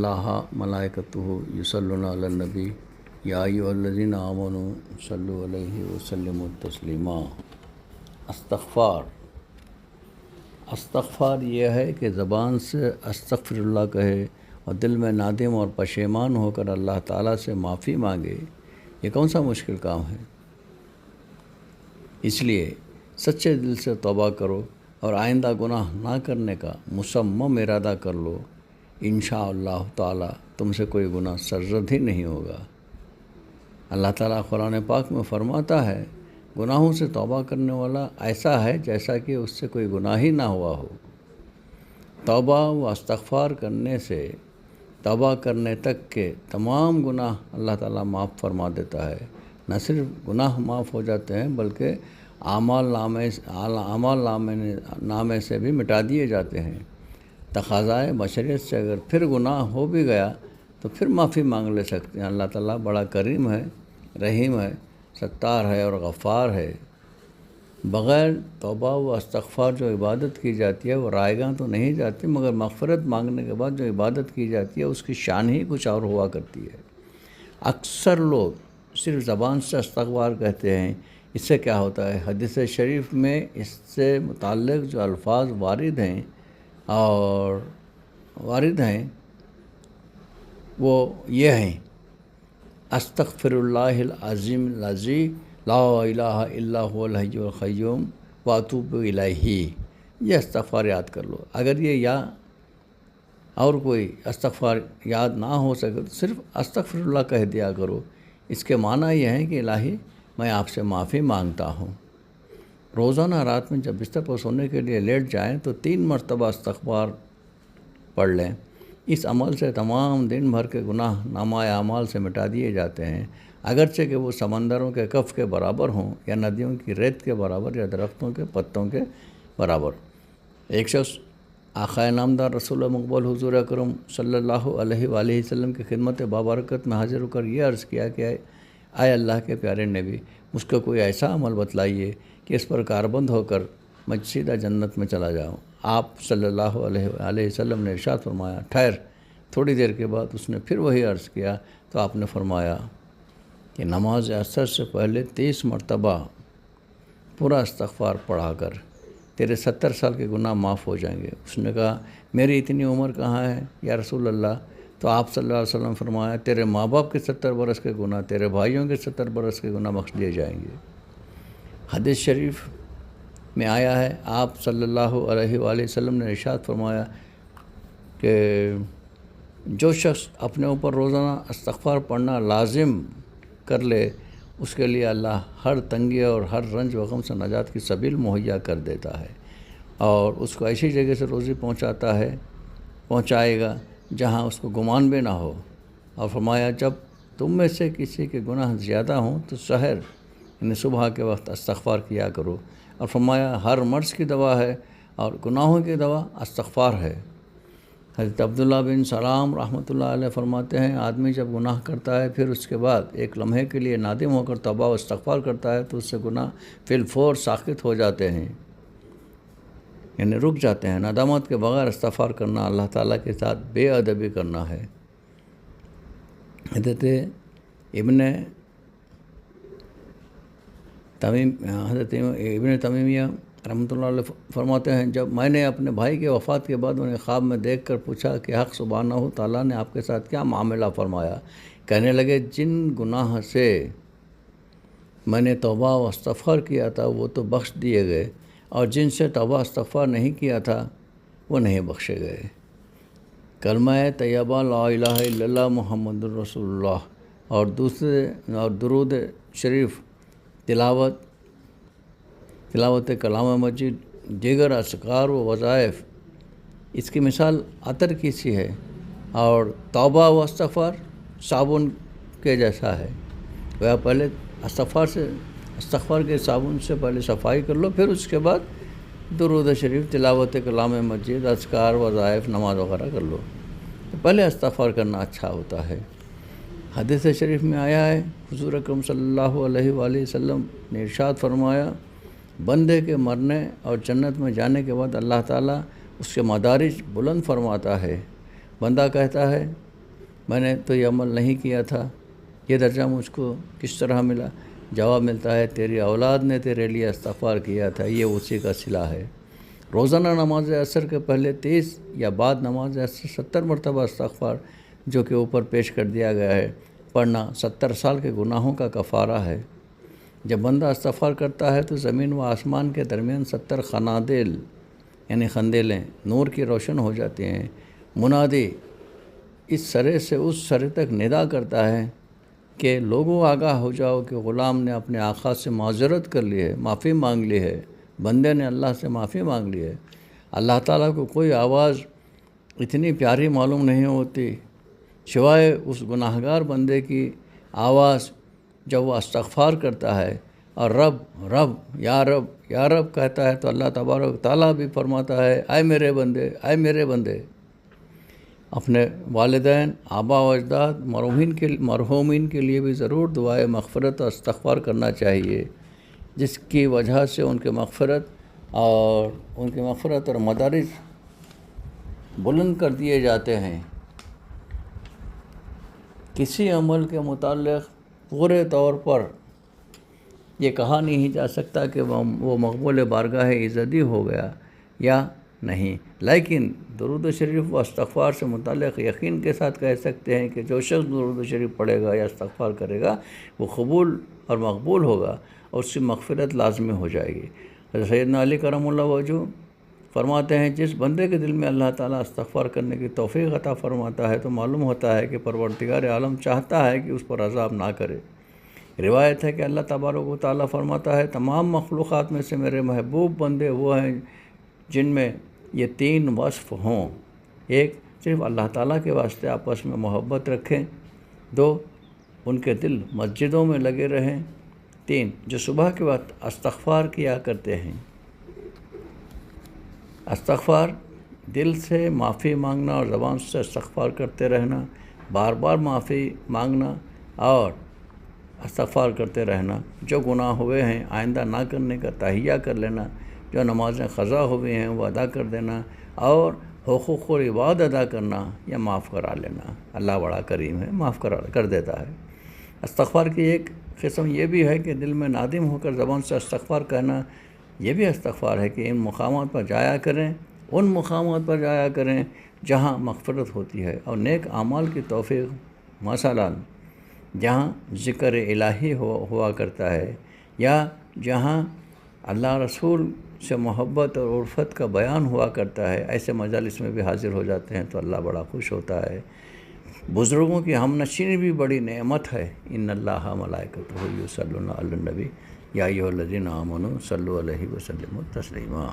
اللہ ملائکتہ یصلون علی النبی یا ایھا الذین آمنوا صلوا علیہ وسلموا تسلیما۔ استغفار یہ ہے کہ زبان سے استغفر اللہ کہے اور دل میں نادم اور پشیمان ہو کر اللہ تعالیٰ سے معافی مانگے۔ یہ کون سا مشکل کام ہے؟ اس لیے سچے دل سے توبہ کرو اور آئندہ گناہ نہ کرنے کا مصمم ارادہ کر لو۔ انشاءاللہ تعالیٰ تم سے کوئی گناہ سرزد ہی نہیں ہوگا۔ اللہ تعالیٰ قرآن پاک میں فرماتا ہے، گناہوں سے توبہ کرنے والا ایسا ہے جیسا کہ اس سے کوئی گناہ ہی نہ ہوا ہو۔ توبہ و استغفار کرنے سے توبہ کرنے تک کے تمام گناہ اللہ تعالیٰ معاف فرما دیتا ہے۔ نہ صرف گناہ معاف ہو جاتے ہیں بلکہ اعمال نامے سے بھی مٹا دیے جاتے ہیں۔ تقاضائے بشریت سے اگر پھر گناہ ہو بھی گیا تو پھر معافی مانگ لے سکتے ہیں۔ اللہ تعالیٰ بڑا کریم ہے، رحیم ہے، ستار ہے اور غفار ہے۔ بغیر توبہ و استغفار جو عبادت کی جاتی ہے وہ رائیگاں تو نہیں جاتی، مگر مغفرت مانگنے کے بعد جو عبادت کی جاتی ہے اس کی شان ہی کچھ اور ہوا کرتی ہے۔ اکثر لوگ صرف زبان سے استغفار کہتے ہیں۔ اس سے کیا ہوتا ہے؟ حدیث شریف میں اس سے متعلق جو الفاظ وارد ہیں وہ یہ ہیں: استغفر اللہ العظیم الذی لا الہ الا هو الحی القیوم واتوب الیہ۔ یہ استغفار یاد کر لو۔ اگر یہ یا اور کوئی استغفار یاد نہ ہو سکے تو صرف استغفر اللہ کہہ دیا کرو۔ اس کے معنی یہ ہے کہ الہی میں آپ سے معافی مانگتا ہوں۔ روزانہ رات میں جب بستر پر سونے کے لیے لیٹ جائیں تو 3 مرتبہ استغفار پڑھ لیں۔ اس عمل سے تمام دن بھر کے گناہ نامہ اعمال سے مٹا دیے جاتے ہیں، اگرچہ کہ وہ سمندروں کے کف کے برابر ہوں یا ندیوں کی ریت کے برابر یا درختوں کے پتوں کے برابر۔ ایک شخص آقائے نامدار رسول مقبول حضور اکرم صلی اللہ علیہ وآلہ وسلم کی خدمت بابرکت میں حاضر ہو کر یہ عرض کیا کہ اے اللہ کے پیارے نبی، مجھ کو کوئی ایسا عمل بتلائیے کہ اس پر کاربند ہو کر میں سیدھا جنت میں چلا جاؤں۔ آپ صلی اللہ علیہ وآلہ وسلم نے ارشاد فرمایا، ٹھہر۔ تھوڑی دیر کے بعد اس نے پھر وہی عرض کیا تو آپ نے فرمایا کہ نماز عصر سے پہلے 30 مرتبہ پورا استغفار پڑھا کر تیرے 70 سال کے گناہ معاف ہو جائیں گے۔ اس نے کہا، میری اتنی عمر کہاں ہے یا رسول اللہ؟ تو آپ صلی اللہ علیہ وسلم فرمایا، تیرے ماں باپ کے 70 برس کے گناہ، تیرے بھائیوں کے 70 برس کے گناہ بخش دیے جائیں گے۔ حدیث شریف میں آیا ہے، آپ صلی اللہ علیہ وآلہ وسلم نے ارشاد فرمایا کہ جو شخص اپنے اوپر روزانہ استغفار پڑھنا لازم کر لے اس کے لیے اللہ ہر تنگی اور ہر رنج و غم سے نجات کی سبیل مہیا کر دیتا ہے اور اس کو ایسی جگہ سے روزی پہنچائے گا جہاں اس کو گمان بھی نہ ہو۔ اور فرمایا، جب تم میں سے کسی کے گناہ زیادہ ہوں تو سحر یعنی صبح کے وقت استغفار کیا کرو۔ اور فرمایا، ہر مرض کی دوا ہے اور گناہوں کی دوا استغفار ہے۔ حضرت عبداللہ بن سلام رحمۃ اللہ علیہ فرماتے ہیں، آدمی جب گناہ کرتا ہے پھر اس کے بعد ایک لمحے کے لیے نادم ہو کر توبہ و استغفار کرتا ہے تو اس سے گناہ فی الفور ساقط ہو جاتے ہیں، یعنی رک جاتے ہیں۔ ندامت کے بغیر استغفار کرنا اللہ تعالیٰ کے ساتھ بے ادبی کرنا ہے۔ حضرت ابن تیمیہ رحمۃ اللہ علیہ فرماتے ہیں، جب میں نے اپنے بھائی کے وفات کے بعد انہیں خواب میں دیکھ کر پوچھا کہ حق سبحانہ تعالیٰ نے آپ کے ساتھ کیا معاملہ فرمایا، کہنے لگے، جن گناہ سے میں نے توبہ و استغفار کیا تھا وہ تو بخش دیے گئے اور جن سے توبہ استغفار نہیں کیا تھا وہ نہیں بخشے گئے۔ کلمہ طیبہ لا الہ الا اللہ محمد الرسول اللہ اور درود شریف تلاوت کلام مجید، دیگر اذکار و وظائف، اس کی مثال عطر کی سی ہے اور توبہ و استغفار صابن کے جیسا ہے۔ وہ پہلے استغفار کے صابن سے پہلے صفائی کر لو، پھر اس کے بعد درود شریف، تلاوت کلام مجید، اذکار، وظائف، نماز وغیرہ کر لو۔ تو پہلے استغفار کرنا اچھا ہوتا ہے۔ حدیث شریف میں آیا ہے، حضور اکرم صلی اللہ علیہ وآلہ وسلم نے ارشاد فرمایا، بندے کے مرنے اور جنت میں جانے کے بعد اللہ تعالیٰ اس کے مدارج بلند فرماتا ہے۔ بندہ کہتا ہے، میں نے تو یہ عمل نہیں کیا تھا، یہ درجہ مجھ کو کس طرح ملا؟ جواب ملتا ہے تیری اولاد نے تیرے لیے استغفار کیا تھا، یہ اسی کا صلہ ہے۔ روزانہ نماز عصر کے پہلے 30 یا بعد نماز عصر 70 مرتبہ استغفار جو کہ اوپر پیش کر دیا گیا ہے پڑھنا 70 سال کے گناہوں کا کفارہ ہے۔ جب بندہ استغفار کرتا ہے تو زمین و آسمان کے درمیان 70 خنادیل یعنی خندیلیں نور کی روشن ہو جاتی ہیں۔ منادی اس سرے سے اس سرے تک ندا کرتا ہے کہ لوگوں آگاہ ہو جاؤ کہ غلام نے اپنے آقا سے معذرت کر لی ہے، معافی مانگ لی ہے، بندے نے اللہ سے معافی مانگ لی ہے۔ اللہ تعالیٰ کو کوئی آواز اتنی پیاری معلوم نہیں ہوتی سوائے اس گناہگار بندے کی آواز جب وہ استغفار کرتا ہے اور رب رب یا رب یا رب کہتا ہے تو اللہ تبارک تعالیٰ بھی فرماتا ہے اے میرے بندے اے میرے بندے۔ اپنے والدین، آبا و اجداد، مرحومین کے لیے بھی ضرور دعائے مغفرت اور استغفار کرنا چاہیے، جس کی وجہ سے ان کے مغفرت اور مدارج بلند کر دیے جاتے ہیں۔ کسی عمل کے متعلق پورے طور پر یہ کہا نہیں جا سکتا کہ وہ مقبول بارگاہ ایزدی ہو گیا یا نہیں، لیکن درود شریف و استغفار سے متعلق یقین کے ساتھ کہہ سکتے ہیں کہ جو شخص درود شریف پڑھے گا یا استغفار کرے گا وہ قبول اور مقبول ہوگا اور اس کی مغفرت لازمی ہو جائے گی۔ حضرت سیدنا علی کرم اللہ وجہہ فرماتے ہیں جس بندے کے دل میں اللہ تعالیٰ استغفار کرنے کی توفیق عطا فرماتا ہے تو معلوم ہوتا ہے کہ پروردگار عالم چاہتا ہے کہ اس پر عذاب نہ کرے۔ روایت ہے کہ اللہ تبارک و تعالیٰ فرماتا ہے تمام مخلوقات میں سے میرے محبوب بندے وہ ہیں جن میں یہ 3 وصف ہوں۔ 1 صرف اللہ تعالیٰ کے واسطے آپس میں محبت رکھیں، 2 ان کے دل مسجدوں میں لگے رہیں، 3 جو صبح کے وقت استغفار کیا کرتے ہیں۔ استغفار دل سے معافی مانگنا اور زبان سے استغفار کرتے رہنا، بار بار معافی مانگنا اور استغفار کرتے رہنا، جو گناہ ہوئے ہیں آئندہ نہ کرنے کا تہیہ کر لینا، جو نمازیں قضا ہوئی ہیں وہ ادا کر دینا اور حقوق و عباد ادا کرنا یا معاف کرا لینا۔ اللہ بڑا کریم ہے، معاف کر دیتا ہے۔ استغفار کی ایک قسم یہ بھی ہے کہ دل میں نادم ہو کر زبان سے استغفار کہنا، یہ بھی استغفار ہے کہ ان مقامات پر جایا کریں، ان مقامات پر جایا کریں جہاں مغفرت ہوتی ہے اور نیک اعمال کی توفیق، مثلا جہاں ذکر الہی ہوا کرتا ہے یا جہاں اللہ رسول سے محبت اور الفت کا بیان ہوا کرتا ہے، ایسے مجالس میں بھی حاضر ہو جاتے ہیں تو اللہ بڑا خوش ہوتا ہے۔ بزرگوں کی ہم نشینی بھی بڑی نعمت ہے۔ ان اللہ ملائکتہ یصلون علی النبی یا ایھا الذین آمنوا صلوا علیہ وسلموا تسلیما۔